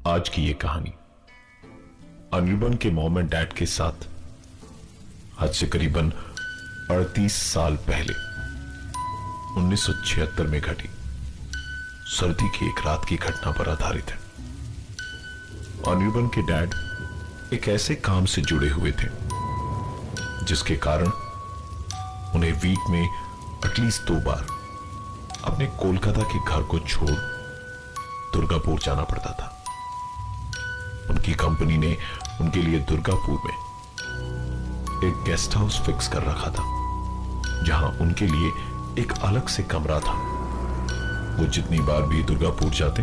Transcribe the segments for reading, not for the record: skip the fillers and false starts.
आज की ये कहानी अनिर्बन के मॉम एंड डैड के साथ आज से करीबन 38 साल पहले 1976 में घटी सर्दी की एक रात की घटना पर आधारित है। अनिर्बन के डैड एक ऐसे काम से जुड़े हुए थे जिसके कारण उन्हें वीक में एटलीस्ट 2 बार अपने कोलकाता के घर को छोड़ दुर्गापुर जाना पड़ता था। उनकी कंपनी ने उनके लिए दुर्गापुर में एक गेस्ट हाउस फिक्स कर रखा था, जहां उनके लिए एक अलग से कमरा था। वो जितनी बार भी दुर्गापुर जाते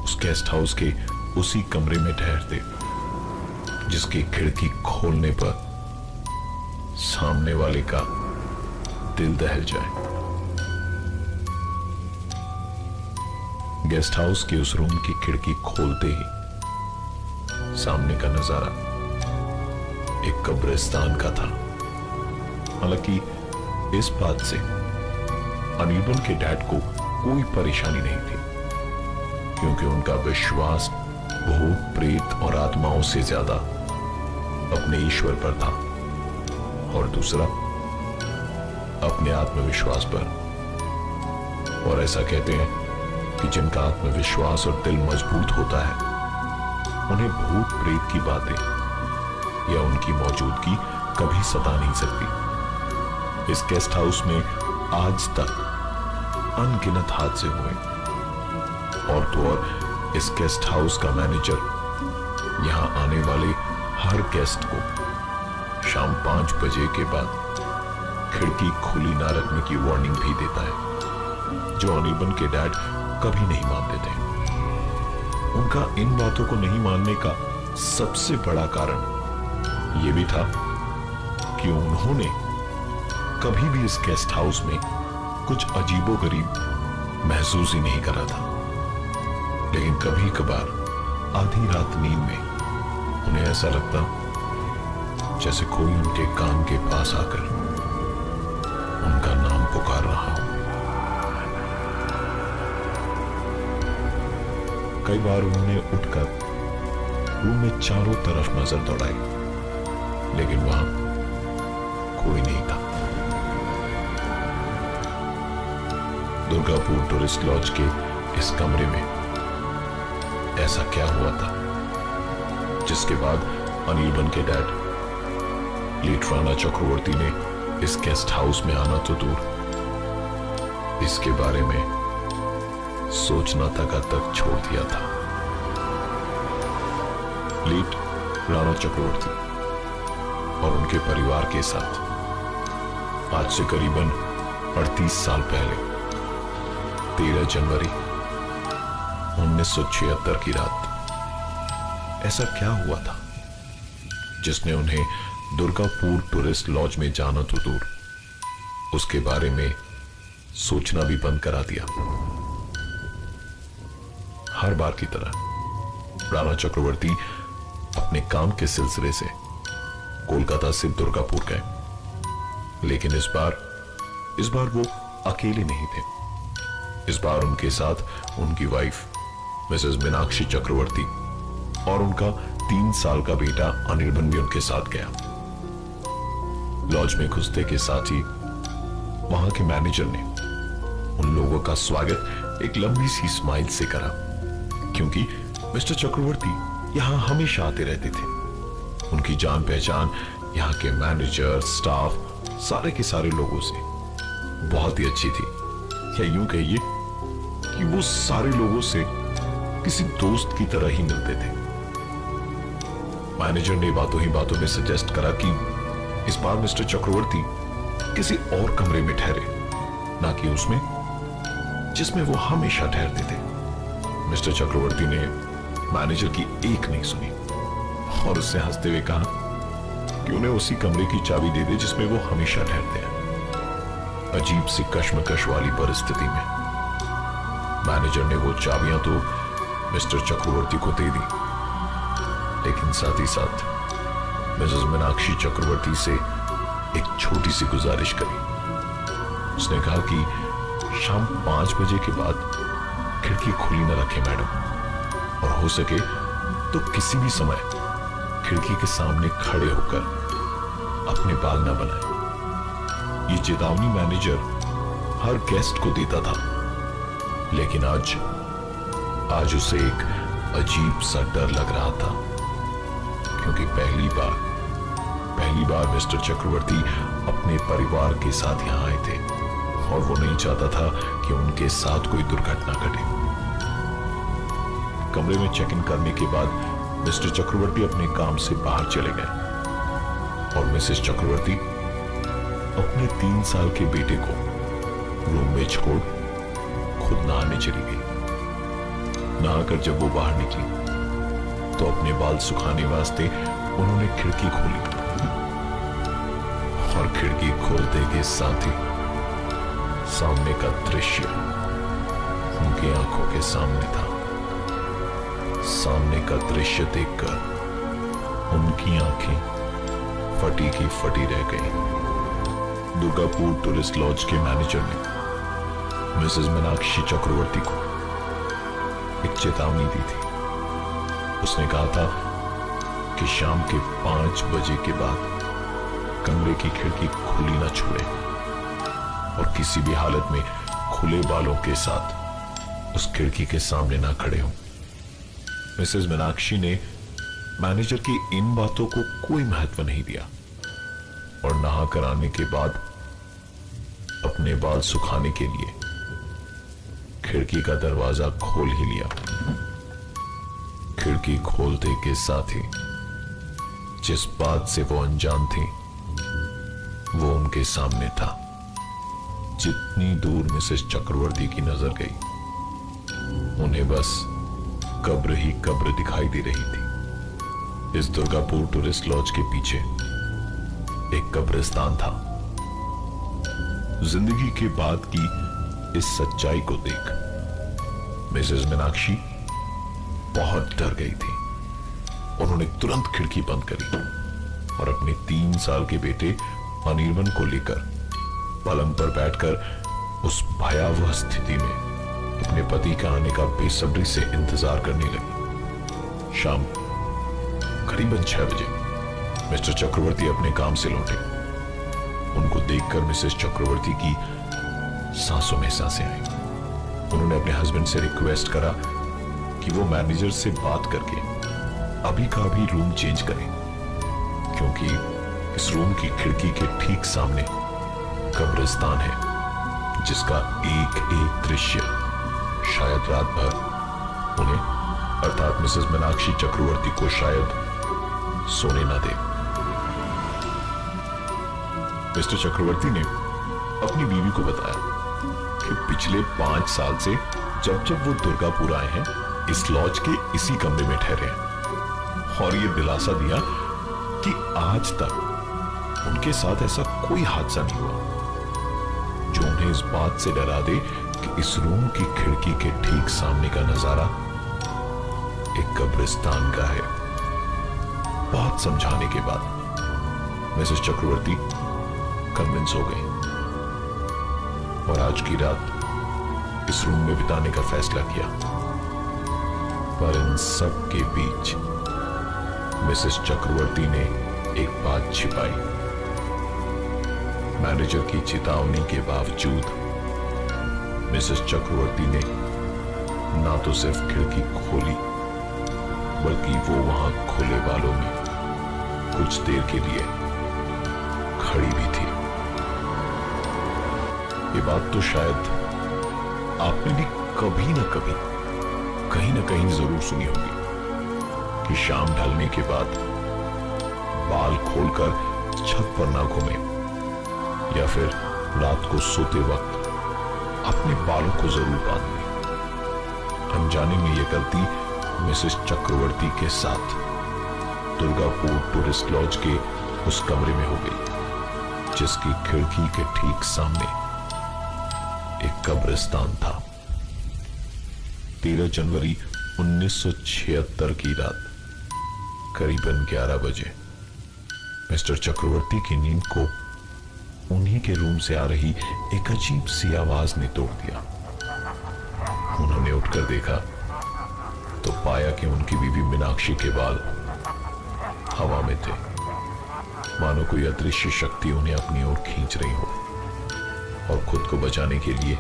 उस गेस्ट हाउस के उसी कमरे में ठहरते जिसकी खिड़की खोलने पर सामने वाले का दिल दहल जाए। गेस्ट हाउस के उस रूम की खिड़की खोलते ही सामने का नजारा एक कब्रिस्तान का था। हालांकि इस बात से अनिर्बन के डैड को कोई परेशानी नहीं थी, क्योंकि उनका विश्वास भूत प्रेत और आत्माओं से ज्यादा अपने ईश्वर पर था और दूसरा अपने आत्मविश्वास पर। और ऐसा कहते हैं कि जिनका आत्मविश्वास और दिल मजबूत होता है उन्हें भूत प्रेत की बातें या उनकी मौजूदगी कभी सता नहीं सकती। इस गेस्ट हाउस में आज तक अनगिनत हादसे हुए और तो और इस गेस्ट हाउस का मैनेजर यहां आने वाले हर गेस्ट को शाम 5 बजे के बाद खिड़की खुली ना रखने की वार्निंग भी देता है, जो अनिर्बन के डैड कभी नहीं मानते थे। उनका इन बातों को नहीं मानने का सबसे बड़ा कारण यह भी था कि उन्होंने कभी भी इस गेस्ट हाउस में कुछ अजीबोगरीब महसूस ही नहीं करा था। लेकिन कभी कभार आधी रात नींद में उन्हें ऐसा लगता जैसे कोई उनके कान के पास आकर उनका नाम पुकार रहा हो। कई बार उन्होंने उठकर रूम में चारों तरफ नजर दौड़ाई, लेकिन वहां कोई नहीं था। दुर्गापुर टूरिस्ट लॉज के इस कमरे में ऐसा क्या हुआ था जिसके बाद अनिर्बन के डैड लेट राणा चक्रवर्ती ने इस गेस्ट हाउस में आना तो दूर, इसके बारे में सोचना तक छोड़ दिया था। लेट राणा चक्रवर्ती और उनके परिवार के साथ आज से करीबन 38 साल पहले 13 जनवरी 1976 की रात ऐसा क्या हुआ था जिसने उन्हें दुर्गापुर टूरिस्ट लॉज में जाना तो दूर, उसके बारे में सोचना भी बंद करा दिया। हर बार की तरह राणा चक्रवर्ती अपने काम के सिलसिले से कोलकाता से दुर्गापुर गए, लेकिन इस बार वो अकेले नहीं थे। इस बार उनके साथ उनकी वाइफ मिसेस मीनाक्षी चक्रवर्ती और उनका 3 साल का बेटा अनिर्बन भी उनके साथ गया। लॉज में घुसते के साथ ही वहां के मैनेजर ने उन लोगों का स्वागत एक लंबी सी स्माइल से करा, क्योंकि मिस्टर चक्रवर्ती यहां हमेशा आते रहते थे। उनकी जान पहचान यहां के मैनेजर, स्टाफ, सारे के सारे लोगों से बहुत ही अच्छी थी, या यूं कहिए कि वो सारे लोगों से किसी दोस्त की तरह ही मिलते थे। मैनेजर ने बातों ही बातों में सजेस्ट करा कि इस बार मिस्टर चक्रवर्ती किसी और कमरे में ठहरे, ना कि उसमें जिसमें वो हमेशा ठहरते थे। मिस्टर चक्रवर्ती ने मैनेजर की एक नहीं सुनी और उससे हंसते हुए कहा कि उन्हें उसी कमरे की चाबी दे दे जिसमें वो हमेशा ठहरते हैं। अजीब सी कश्मकश वाली परिस्थिति में मैनेजर ने वो चाबियां तो मिस्टर चक्रवर्ती को दे दी, लेकिन साथ ही साथ मिसेस मीनाक्षी चक्रवर्ती से एक छोटी सी गुजारिश करी। उसने कहा कि शाम 5 बजे के बाद खिड़की खुली न रखें मैडम, और हो सके तो किसी भी समय खिड़की के सामने खड़े होकर अपने बाल न बनाए। ये चेतावनी मैनेजर हर गेस्ट को देता था, लेकिन आज उसे एक अजीब सा डर लग रहा था, क्योंकि पहली बार मिस्टर चक्रवर्ती अपने परिवार के साथ यहां आए थे और वो नहीं चाहता था कि उनके साथ कोई दुर्घटना घटे। कमरे में चेक इन करने के बाद मिस्टर चक्रवर्ती अपने काम से बाहर चले गए और मिसेस चक्रवर्ती अपने 3 साल के बेटे को रूम में छोड़ खुद नहाने चली गई। नहाकर जब वो बाहर निकली तो अपने बाल सुखाने वास्ते उन्होंने खिड़की खोली और खिड़की खोलते के साथ ही सामने का दृश्य उनकी आंखों के सामने था। सामने का दृश्य देखकर उनकी आंखें फटी की फटी रह गई। दुर्गापुर टूरिस्ट लॉज के मैनेजर ने मिसेस मीनाक्षी चक्रवर्ती को एक चेतावनी दी थी। उसने कहा था कि शाम के 5 बजे के बाद कमरे की खिड़की खुली न छोड़े और किसी भी हालत में खुले बालों के साथ उस खिड़की के सामने ना खड़े हों। मिसेस मीनाक्षी ने मैनेजर की इन बातों को कोई महत्व नहीं दिया और नहा कर आने के बाद अपने बाल सुखाने के लिए खिड़की का दरवाजा खोल ही लिया। खिड़की खोलते के साथ ही जिस बात से वो अनजान थी वो उनके सामने था। जितनी दूर मिसेस चक्रवर्ती की नजर गई उन्हें बस कब्र ही कब्र दिखाई दे रही थी। इस दुर्गापुर टूरिस्ट लॉज के पीछे एक कब्रिस्तान था। जिंदगी के बाद की इस सच्चाई को देख मिसेस मीनाक्षी बहुत डर गई थी। उन्होंने तुरंत खिड़की बंद करी और अपने 3 साल के बेटे अनिर्बन को लेकर पलंग पर बैठकर उस भयावह स्थिति में अपने पति का आने का बेसब्री से इंतजार करने लगी। शाम करीबन 6 बजे मिस्टर चक्रवर्ती अपने काम से लौटे। उनको देखकर मिसेस चक्रवर्ती की सांसों में सांसें आई। उन्होंने अपने हस्बैंड से रिक्वेस्ट करा कि वो मैनेजर से बात करके अभी का अभी रूम चेंज करें, क्योंकि इस रूम की खिड़की के ठीक सामने कब्रिस्तान है जिसका एक एक दृश्य शायद रात भर उन्हें अर्थात मिसेस मीनाक्षी चक्रवर्ती को शायद सोने न दे। मिस्टर चक्रवर्ती ने अपनी बीवी को बताया कि पिछले 5 साल से जब वो दुर्गापुर आए हैं इस लॉज के इसी कमरे में ठहरे हैं और ये दिलासा दिया कि आज तक उनके साथ ऐसा कोई हादसा नहीं हुआ जो उन्हें इस बात से डरा दे कि इस रूम की खिड़की के ठीक सामने का नजारा एक कब्रिस्तान का है। बहुत समझाने के बाद मिसेस चक्रवर्ती कन्विंस हो गई और आज की रात इस रूम में बिताने का फैसला किया। पर इन सब के बीच मिसेस चक्रवर्ती ने एक बात छिपाई। मैनेजर की चेतावनी के बावजूद मिसेस चक्रवर्ती ने ना तो सिर्फ खिड़की खोली बल्कि वो वहां खुले बालों में कुछ देर के लिए खड़ी भी थी। ये बात तो शायद आपने भी कभी ना कभी कहीं ना कहीं जरूर सुनी होगी कि शाम ढलने के बाद बाल खोलकर छत पर ना घूमे या फिर रात को सोते वक्त अपने बालों को जरूर बांध लें। अनजाने में यह गलती मिसेस चक्रवर्ती के साथ दुर्गापुर टूरिस्ट लॉज के उस कमरे में हो गई जिसकी खिड़की के ठीक सामने एक कब्रिस्तान था। 13 जनवरी 1976 की रात करीबन 11 बजे मिस्टर चक्रवर्ती की नींद को उन्हीं के रूम से आ रही एक अजीब सी आवाज ने तोड़ दिया। उन्होंने उठकर देखा तो पाया कि उनकी बीवी मीनाक्षी के बाल हवा में थे, मानो कोई अदृश्य शक्ति उन्हें अपनी ओर खींच रही हो। और खुद को बचाने के लिए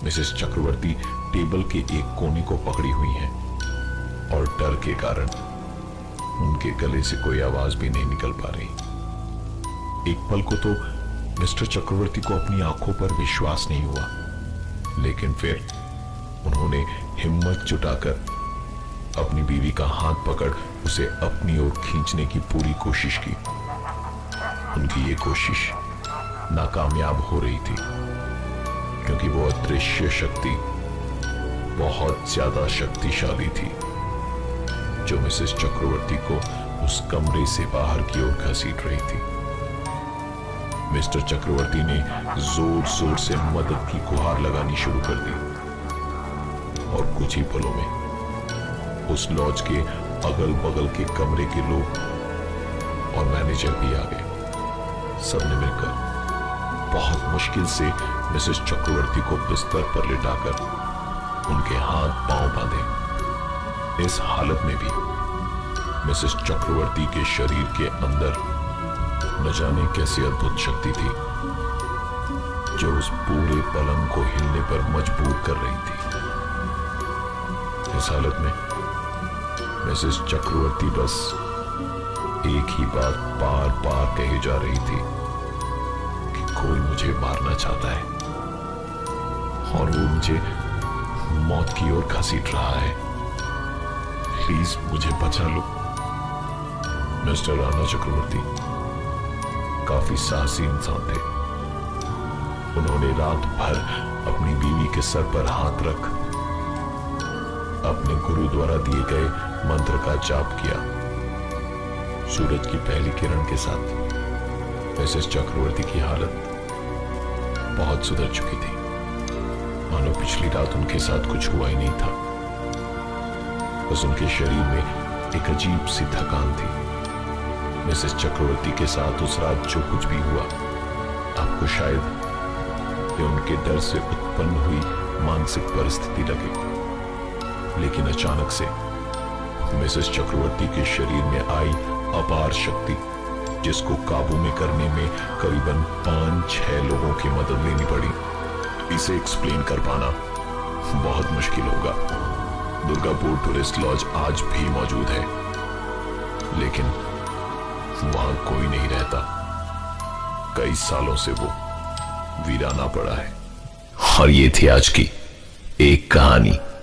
मिसेस चक्रवर्ती टेबल के एक कोने को पकड़ी हुई हैं और डर के कारण उनके गले से कोई आवाज भी नहीं निकल पा रही। एक पल को तो मिस्टर चक्रवर्ती को अपनी आंखों पर विश्वास नहीं हुआ, लेकिन फिर उन्होंने हिम्मत जुटाकर अपनी बीवी का हाथ पकड़ उसे अपनी ओर खींचने की पूरी कोशिश की। उनकी ये कोशिश नाकामयाब हो रही थी, क्योंकि वो अदृश्य शक्ति बहुत ज्यादा शक्तिशाली थी, जो मिसेस चक्रवर्ती को उस कमरे से बाहर की ओर घसीट रही थी। मिस्टर चक्रवर्ती ने जोर जोर से मदद की गुहार लगानी शुरू कर दी और कुछ ही पलों में उस लॉज के अगल बगल के कमरे के लोग और मैनेजर भी आ गए। सबने मिलकर बहुत मुश्किल से मिसेस चक्रवर्ती को बिस्तर पर लिटाकर उनके हाथ पांव बांधे। इस हालत में भी मिसेस चक्रवर्ती के शरीर के अंदर न जाने कैसी अद्भुत शक्ति थी, जो उस पूरे पलंग को हिलने पर मजबूर कर रही थी। इस हालत में मिसेस चक्रवर्ती बस एक ही बात बार बार कही जा रही थी कि कोई मुझे मारना चाहता है और वो मुझे मौत की ओर घसीट रहा है। प्लीज मुझे बचा लो। मिस्टर राणा चक्रवर्ती काफी साहसी इंसान थे। उन्होंने रात भर अपनी बीवी के सर पर हाथ रख अपने गुरु द्वारा दिए गए मंत्र का जाप किया। सूरज की पहली किरण के साथ मिसेस चक्रवर्ती की हालत बहुत सुधर चुकी थी, मानो पिछली रात उनके साथ कुछ हुआ ही नहीं था। बस उनके शरीर में एक अजीब सी थकान थी। मिसेस चक्रवर्ती के साथ उस रात जो कुछ भी हुआ, आपको शायद ये उनके डर से उत्पन्न हुई मानसिक परिस्थिति लगे, लेकिन अचानक से मिसेस चक्रवर्ती के शरीर में आई अपार शक्ति, जिसको काबू में करने में करीबन 5-6 लोगों की मदद लेनी पड़ी। इसे एक्सप्लेन कर पाना बहुत मुश्किल होगा। दुर्गापुर टूरिस्ट लॉज आज भी मौजूद है, लेकिन वहां कोई नहीं रहता। कई सालों से वो वीराना पड़ा है। और ये थी आज की एक कहानी।